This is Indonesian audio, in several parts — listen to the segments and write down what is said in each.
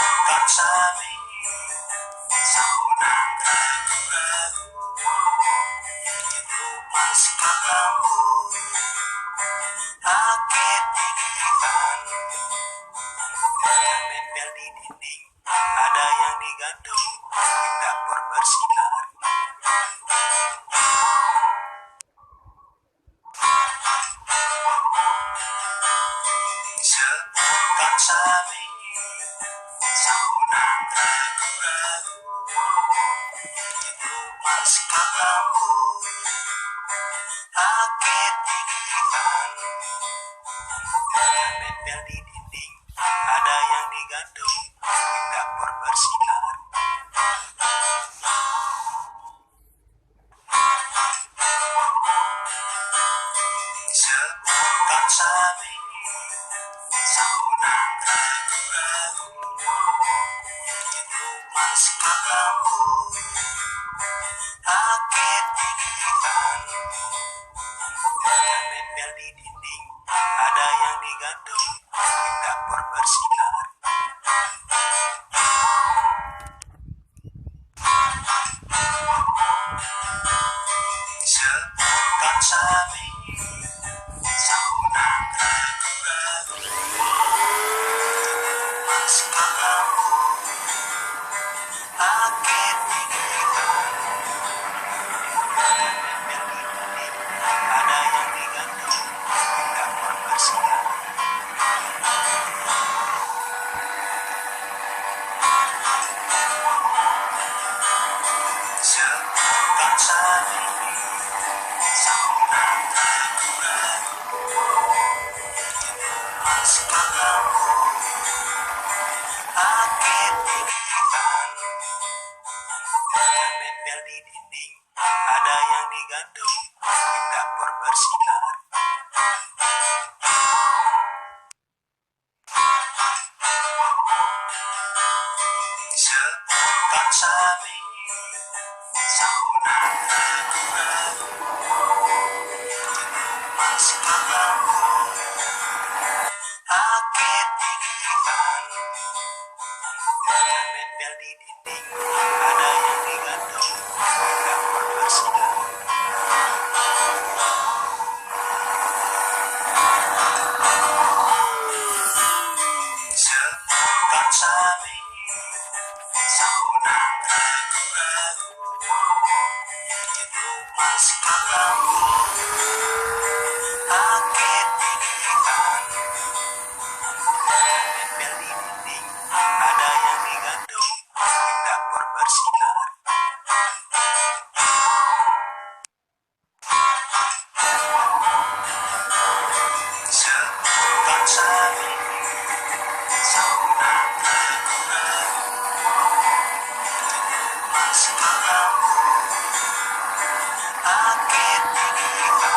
Kami seorang ragu-ragu itu masih katamu sakit pikiran yang nempel di dinding, ada yang digantung di dapur bersinar. Sebutkan sapi seorang ragu-ragu itu masih katamu sakit pikiran yang nempel di dinding, ada yang digantung di dapur bersinar. Sebutkan sapi seorang ragu-ragu itu masih katamu sakit pikiran yang nempel di dinding, ada yang digantung di dapur bersinar. Sebutkan sapi seorang ragu-ragu masih katamu sakit pikiran yang nempel di dinding, ada yang digantung di dapur bersinar. Sebutkan sapi seorang ragu-ragu itu masih katamu sakit pikiran yang nempel di dinding, ada yang digantung di dapur bersinar. Sebutkan sapi seorang ragu-ragu itu masih katamu sakit pikiran yang nempel di dinding, ada yang digantung di dapur bersinar. Sebutkan sapi seorang ragu-ragu itu masih katamu sakit pikiran yang nempel di dinding, ada yang digantung di dapur bersinar. Sebutkan sapi seorang ragu-ragu itu masih katamu sakit pikiran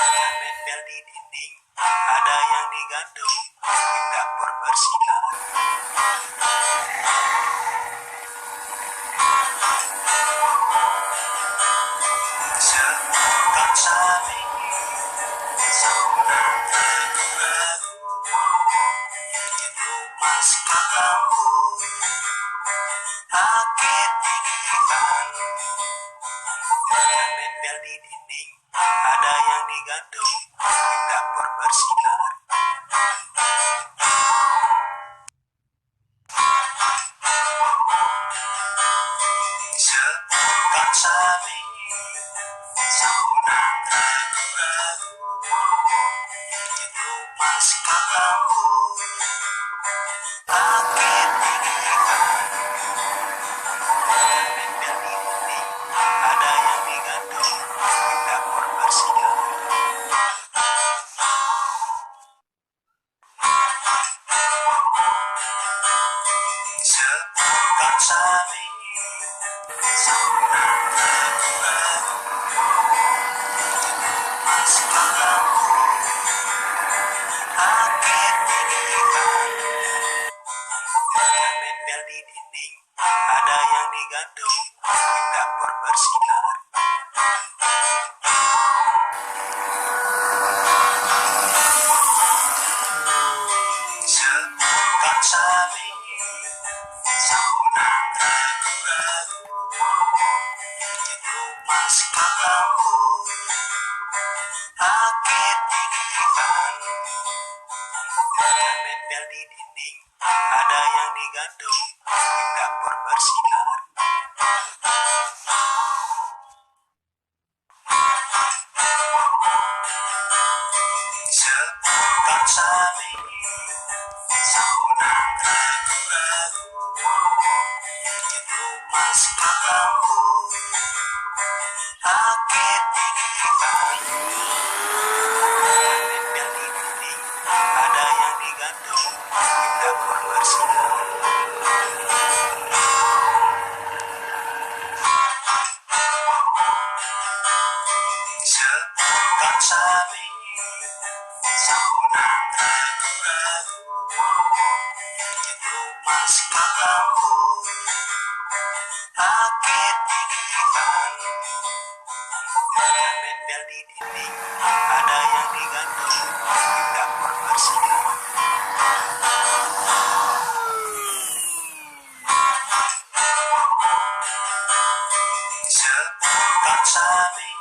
yang nempel di dinding, ada yang digantung di dapur bersinar. Sebutkan sapi seorang ragu-ragu itu masih katamu sakit pikiran yang nempel di dinding, ada yang digantung di dapur bersinar. Sebutkan sapi seorang ragu-ragu itu masih katamu sakit pikiran yang nempel di dinding, ada yang digantung di dapur bersinar. Sebutkan sapi seorang ragu-ragu itu masih katamu sakit pikiran yang nempel di dinding, ada yang digantung di dapur bersinar. Sebutkan sapi ada yang digantung di dapur bersinar. Seputar saling sambunan ragu-ragu, itu masih bambu rakit didikan, nempel di dinding, ada yang digantung di dapur bersinar. Seputar saling sambunan ragu-ragu, itu masih bambu rakit didikan, nempel di dinding, ada yang digantung di dapur bersinar. Seputar saling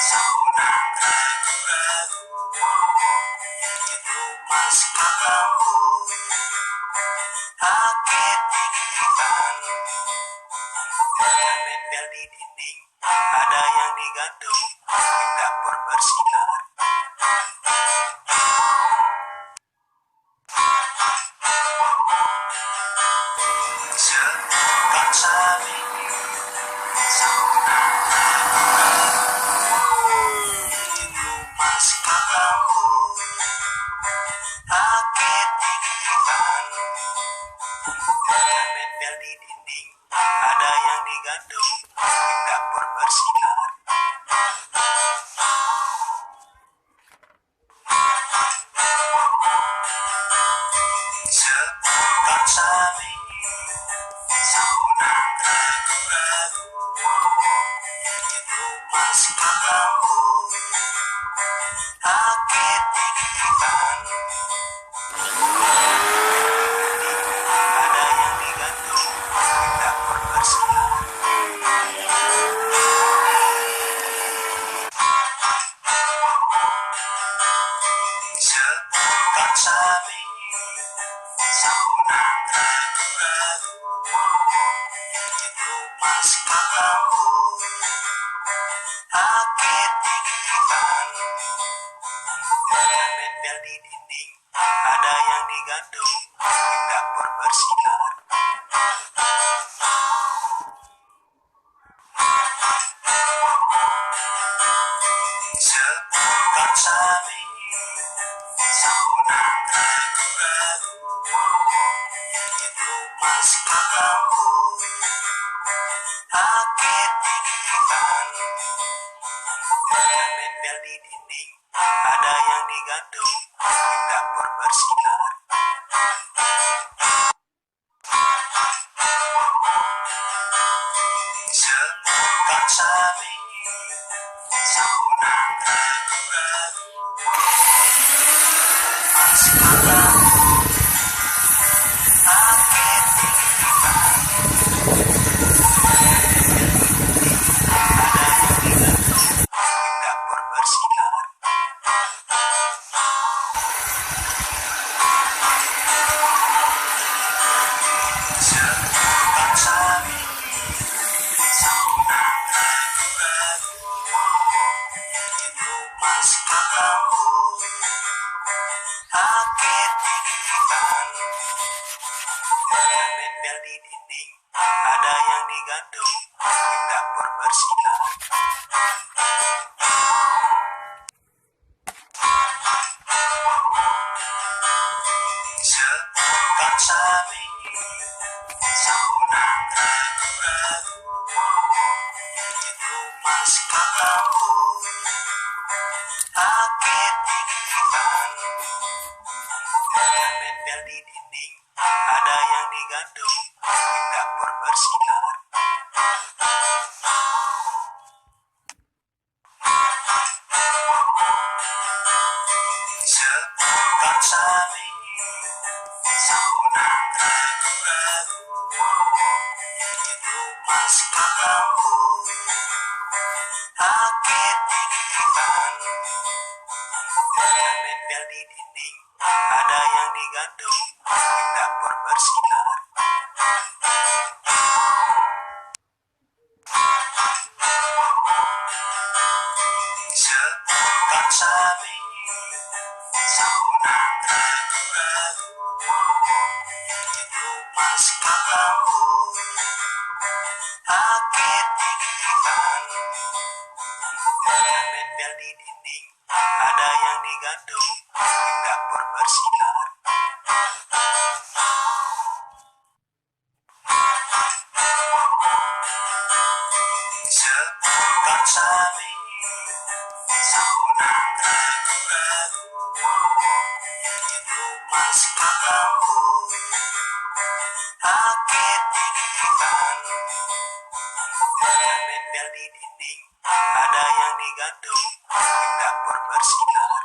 sambunan ragu-ragu, itu masih bambu rakit didikan, nempel di dinding, ada yang digantung di dapur bersinar. Seputar saling sambunan ragu-ragu, itu masih bambu rakit didikan, nempel di dinding, ada yang digantung di dapur bersinar. Seputar saling sambunan ragu-ragu, itu masih bambu rakit didikan, ada yang digantung di dapur bersinar. Seputar saling sambunan ragu-ragu, itu masih bambu rakit didikan, nempel di dinding, ada yang digantung di dapur bersinar. Seputar saling sambunan ragu-ragu, itu masih bambu rakit didikan, nempel di dinding, ada yang digantung di dapur bersinar. Seputar saling sambunan ragu-ragu, masih bambu rakit didikan, ada yang digantung di dapur bersinar. Seputar saling sambunan ragu-ragu, itu masih bambu rakit didikan, nempel di dinding, ada yang digantung di dapur bersinar. Seputar saling sambunan ragu-ragu, itu masih bambu rakit didikan, nempel di dinding, ada yang digantung di dapur bersinar. Seputar saling sambunan ragu-ragu, itu masih bambu rakit didikan, nempel di dinding, ada yang digantung di dapur bersinar. Seputar sari, sahunan ragu-ragu, itu mas kakakku, akit didikan, nempel di dinding, ada yang digantung, di dapur bersinar. Seputar sari, sahunan ragu-ragu, itu mas kakakku, akit didikan, nempel di dinding, ada yang digantung, di dapur bersinar.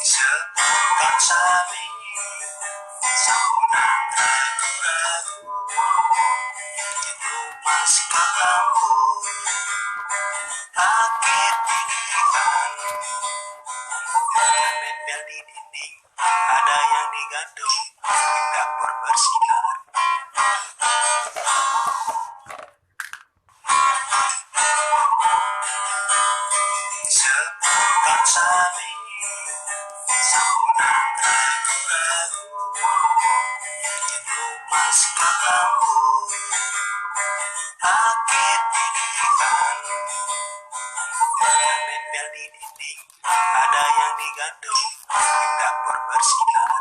Seputar sari, sahunan ragu-ragu, itu mas kakakku, akit didikan, nempel di dinding, ada yang digantung, di dapur bersinar. Seputar sari, sahunan ragu-ragu, itu mas kakakku, akit didikan, nempel di dinding, ada yang digantung, di dapur bersinar.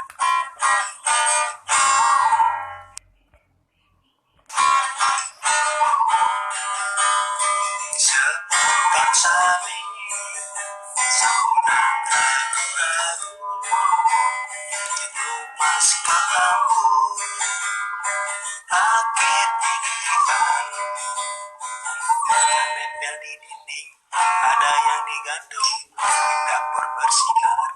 Seputar sari, sahunan ragu-ragu, itu mas kakakku, akit didikan, nempel di dinding, ada yang digantung, di dapur bersinar.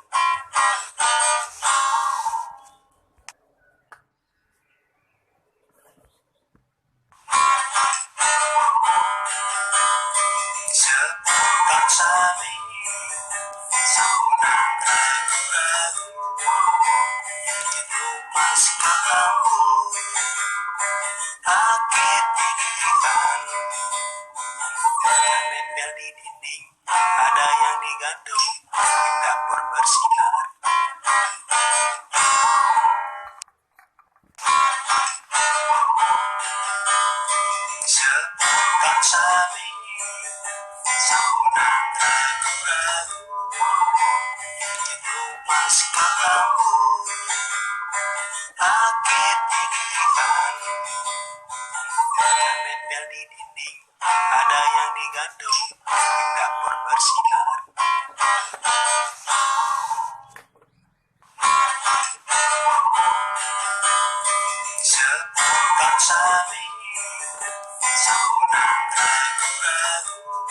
Seputar sari, sahunan ragu-ragu, itu mas kakakku, akit didikan, nempel di dinding, ada yang digantung, di dapur bersinar. Seputar sari, sahunan ragu-ragu, itu mas kakakku, akit didikan, nempel di dinding, ada yang digantung, di dapur bersinar. Seputar sari, sahunan ragu-ragu,